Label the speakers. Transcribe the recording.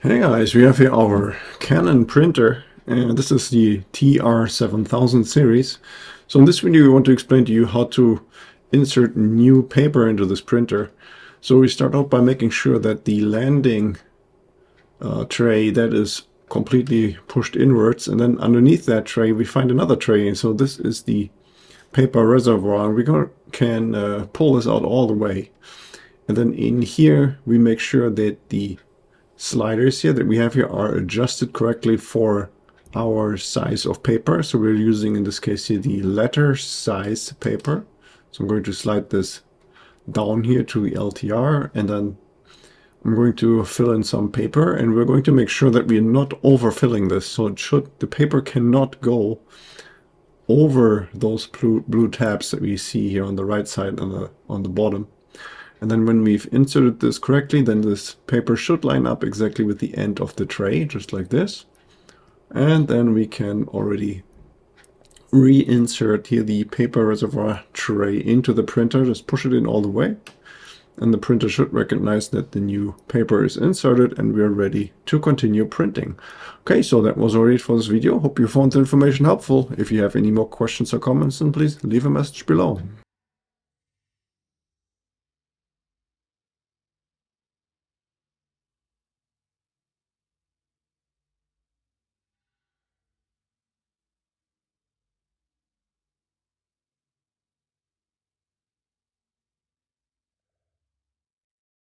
Speaker 1: Hey guys, we have here our Canon printer, and this is the TR7000 series. So in this video we want to explain to you how to insert new paper into this printer. So we start out by making sure that the landing tray that is completely pushed inwards, and then underneath that tray we find another tray. And so this is the paper reservoir, and we can pull this out all the way. And then in here we make sure that the sliders here that we have here are adjusted correctly for our size of paper. So we're using in this case here the letter size paper. So I'm going to slide this down here to the LTR, and then I'm going to fill in some paper, and we're going to make sure that we're not overfilling this. So the paper cannot go over those blue tabs that we see here on the right side on the bottom. And then when we've inserted this correctly, then this paper should line up exactly with the end of the tray, just like this. And then we can already reinsert here the paper reservoir tray into the printer. Just push it in all the way. And the printer should recognize that the new paper is inserted and we're ready to continue printing. Okay, so that was all it for this video. Hope you found the information helpful. If you have any more questions or comments, then please leave a message below.